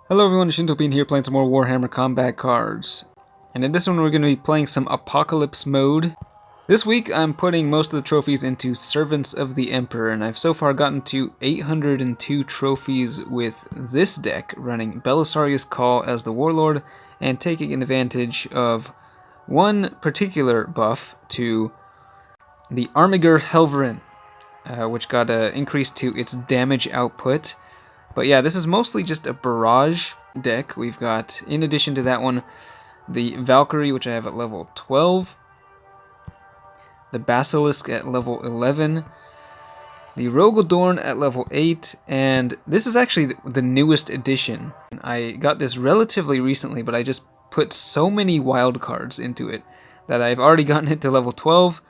Hello everyone, Shintopin here playing some more Warhammer combat cards. And in this one we're going to be playing some Apocalypse mode. This week I'm putting most of the trophies into Servants of the Emperor, and I've so far gotten to 802 trophies with this deck, running Belisarius Cawl as the Warlord, and taking advantage of one particular buff to the Armiger Helverin, which got increased to its damage output. But yeah, this is mostly just a Barrage deck. We've got, in addition to that one, the Valkyrie, which I have at level 12, the Basilisk at level 11, the Rogodorn at level 8, and this is actually the newest addition. I got this relatively recently, but I just put so many wild cards into it that I've already gotten it to level 12.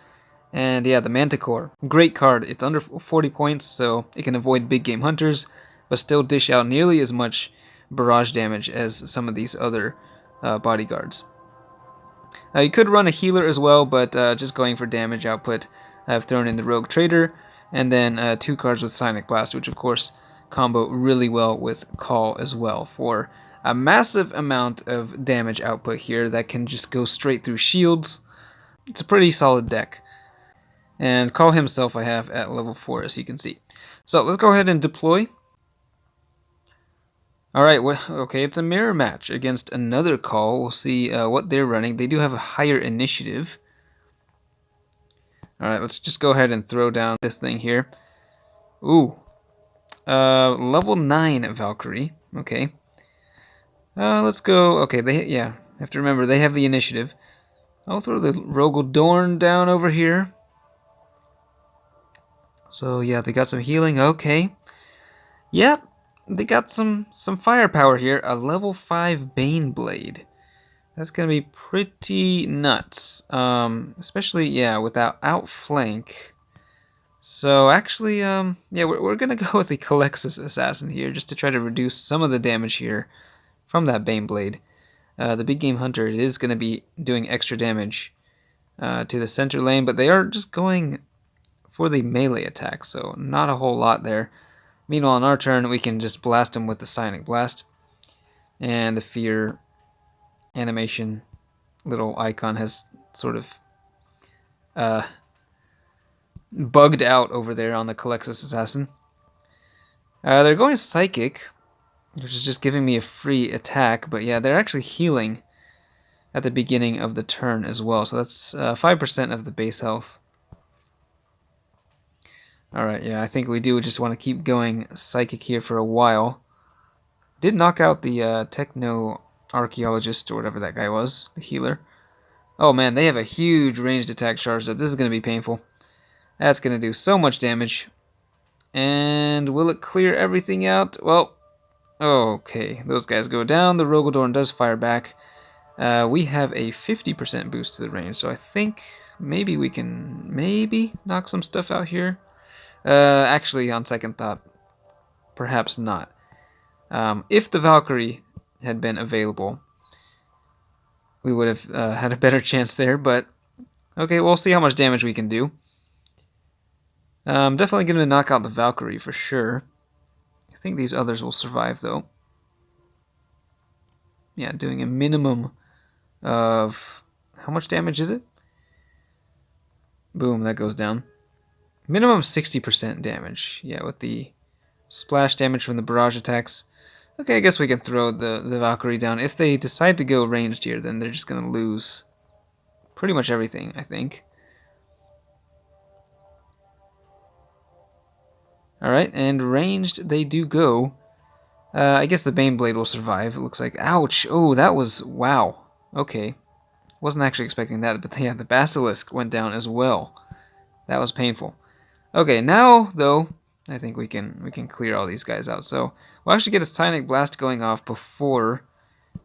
And yeah, the Manticore, great card. It's under 40 points, so it can avoid big game hunters, but still dish out nearly as much barrage damage as some of these other bodyguards. You could run a healer as well, but just going for damage output, I've thrown in the Rogue Trader, and then 2 cards with Psionic Blast, which of course combo really well with Cawl as well, for a massive amount of damage output here that can just go straight through shields. It's a pretty solid deck. And Cawl himself I have at level 4, as you can see. So let's go ahead and deploy. Alright, well, okay, it's a mirror match against another Cawl. We'll see what they're running. They do have a higher initiative. Alright, let's just go ahead and throw down this thing here. Ooh. Level 9 Valkyrie. Okay. Let's go. Okay, I have to remember, they have the initiative. I'll throw the Rogodorn down over here. So yeah, they got some healing. Okay. Yep. They got some firepower here. A level 5 Baneblade. That's gonna be pretty nuts. Especially, yeah, without outflank. So actually, yeah, we're gonna go with the Calexis Assassin here, just to try to reduce some of the damage here from that Baneblade. The big game hunter, it is gonna be doing extra damage to the center lane, but they are just going for the melee attack, so not a whole lot there. Meanwhile, on our turn, we can just blast him with the Psionic Blast. And the fear animation little icon has sort of bugged out over there on the Calexis Assassin. They're going Psychic, which is just giving me a free attack, but yeah, they're actually healing at the beginning of the turn as well, so that's 5% of the base health. Alright, yeah, I think we do just want to keep going Psychic here for a while. Did knock out the Techno-Archaeologist, or whatever that guy was, the healer. Oh man, they have a huge ranged attack charged up. This is going to be painful. That's going to do so much damage. And will it clear everything out? Well, okay, those guys go down. The Rogodorn does fire back. We have a 50% boost to the range, so I think maybe we can knock some stuff out here. Actually, on second thought, perhaps not. If the Valkyrie had been available, we would have had a better chance there, but okay, we'll see how much damage we can do. Definitely going to knock out the Valkyrie for sure. I think these others will survive, though. Yeah, doing a minimum of... how much damage is it? Boom, that goes down. Minimum 60% damage. Yeah, with the splash damage from the barrage attacks. Okay, I guess we can throw the Valkyrie down. If they decide to go ranged here, then they're just going to lose pretty much everything, I think. Alright, and ranged they do go. I guess the Baneblade will survive, it looks like. Ouch! Oh, that was... wow. Okay. Wasn't actually expecting that, but yeah, the Basilisk went down as well. That was painful. Okay, now, though, I think we can clear all these guys out. So, we'll actually get a Psionic Blast going off before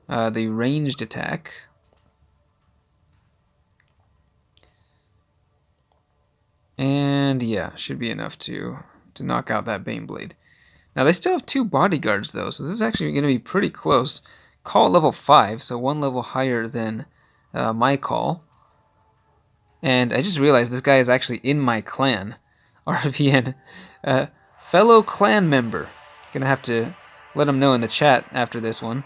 the ranged attack. And, yeah, should be enough to knock out that Baneblade. Now, they still have 2 bodyguards, though, so this is actually going to be pretty close. Cawl level 5, so 1 level higher than my Cawl. And I just realized this guy is actually in my clan. RVN. Fellow clan member. Gonna have to let them know in the chat after this one.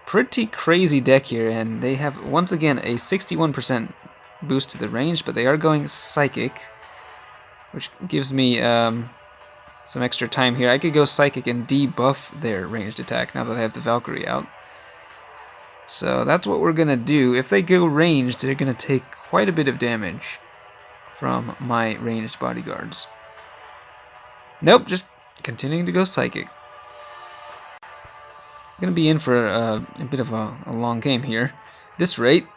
Pretty crazy deck here, and they have, once again, a 61% boost to the range, but they are going Psychic, which gives me some extra time here. I could go Psychic and debuff their ranged attack now that I have the Valkyrie out. So that's what we're going to do. If they go ranged, they're going to take quite a bit of damage from my ranged bodyguards. Nope, just continuing to go Psychic. Gonna be in for a bit of a long game here, this rate.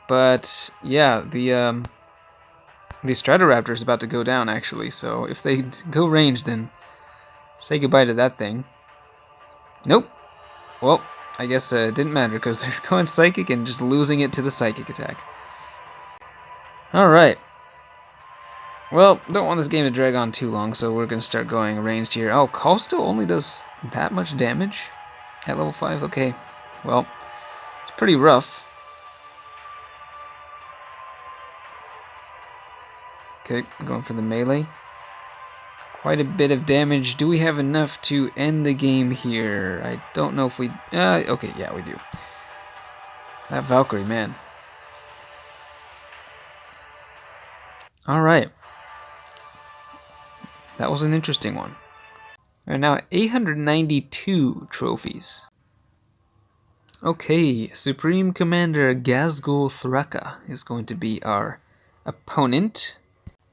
But yeah, the Stratoraptor is about to go down actually. So if they go range, then say goodbye to that thing. Nope. Well, I guess it didn't matter because they're going Psychic and just losing it to the Psychic attack. All right. Well, don't want this game to drag on too long, so we're gonna start going ranged here. Oh, Cawl still only does that much damage at level 5? Okay, well, it's pretty rough. Okay, going for the melee. Quite a bit of damage. Do we have enough to end the game here? I don't know if we... okay, yeah, we do. That Valkyrie, man. Alright. That was an interesting one. Alright, now 892 trophies. Okay, Supreme Commander Gazgul Thraka is going to be our opponent.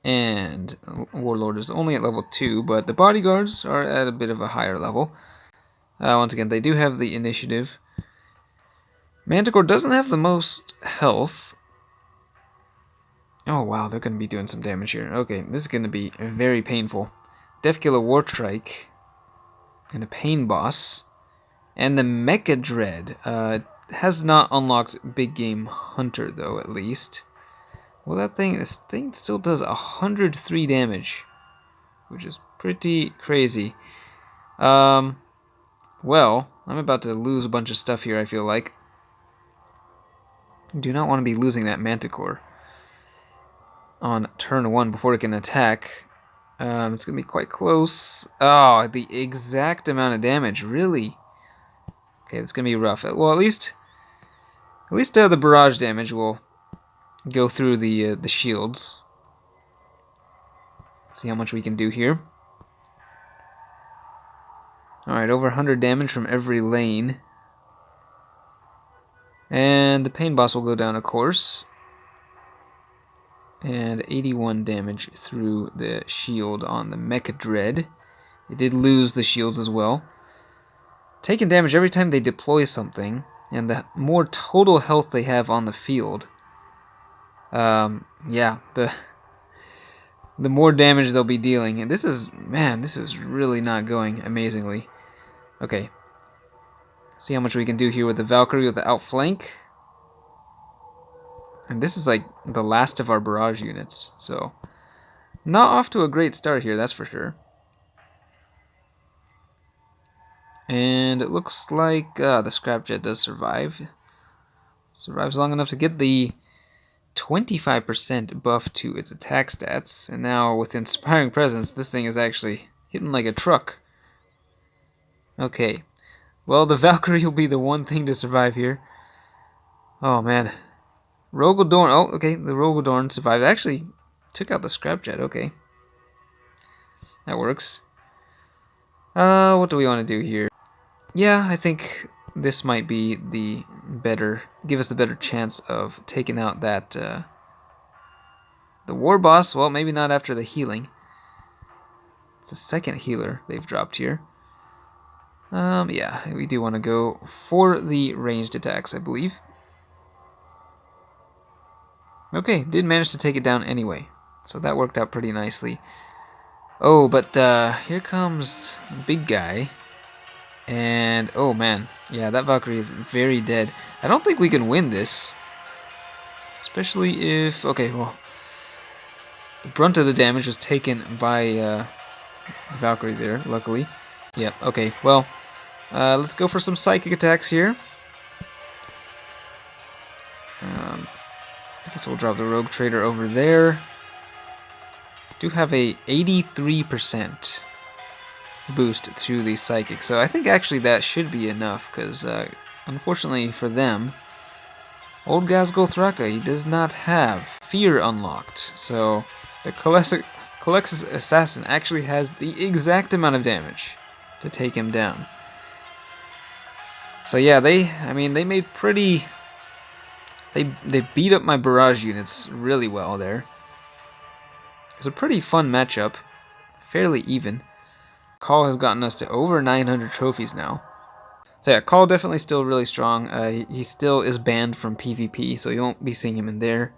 And Warlord is only at level 2, but the bodyguards are at a bit of a higher level. Once again, they do have the initiative. Manticore doesn't have the most health. Oh wow, they're going to be doing some damage here. Okay, this is going to be very painful. Deathkiller Wartrike, and a Pain Boss, and the Mecha Dread. Has not unlocked Big Game Hunter though, at least. Well, this thing still does 103 damage, which is pretty crazy. Well, I'm about to lose a bunch of stuff here, I feel like. Do not want to be losing that Manticore on turn 1 before it can attack. It's going to be quite close. Oh, the exact amount of damage, really? Okay, it's going to be rough. Well, at least the barrage damage will go through the shields. See how much we can do here. Alright, over 100 damage from every lane. And the Pain Boss will go down, of course. And 81 damage through the shield on the Mecha Dread. It did lose the shields as well. Taking damage every time they deploy something, and the more total health they have on the field, yeah, the more damage they'll be dealing. And this is really not going amazingly. Okay. See how much we can do here with the Valkyrie with the outflank. And this is like the last of our barrage units, so not off to a great start here, that's for sure. And it looks like the Scrapjet does survive. Survives long enough to get the 25% buff to its attack stats. And now with Inspiring Presence, this thing is actually hitting like a truck. Okay. Well, the Valkyrie will be the one thing to survive here. Oh, man. Rogodorn. Oh, okay. The Rogodorn survived. Actually, took out the Scrapjet. Okay. That works. What do we want to do here? Yeah, I think this might be the better... give us the better chance of taking out that... the War Boss. Well, maybe not after the healing. It's a second healer they've dropped here. Yeah, we do want to go for the ranged attacks, I believe. Okay, did manage to take it down anyway, so that worked out pretty nicely. Oh, but here comes the big guy, and oh man, yeah, that Valkyrie is very dead. I don't think we can win this, especially if... okay, well, the brunt of the damage was taken by the Valkyrie there, luckily. Yep, okay, well, let's go for some psychic attacks here. I guess we'll drop the Rogue Trader over there. Do have a 83% boost to the Psychic. So I think actually that should be enough, because unfortunately for them, old Gazgothraka, he does not have Fear unlocked. So the Colexus Assassin actually has the exact amount of damage to take him down. So yeah, they made pretty... They beat up my Barrage units really well there. It's a pretty fun matchup. Fairly even. Cawl has gotten us to over 900 trophies now. So yeah, Cawl definitely still really strong. He still is banned from PvP, so you won't be seeing him in there.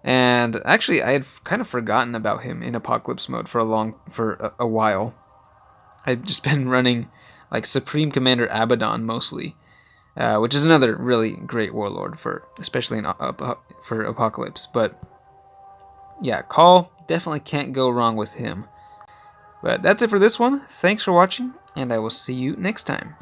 And actually, I had kind of forgotten about him in Apocalypse mode for a while. I've just been running like Supreme Commander Abaddon mostly, which is another really great warlord especially for Apocalypse. But yeah, Cawl definitely can't go wrong with him. But that's it for this one. Thanks for watching, and I will see you next time.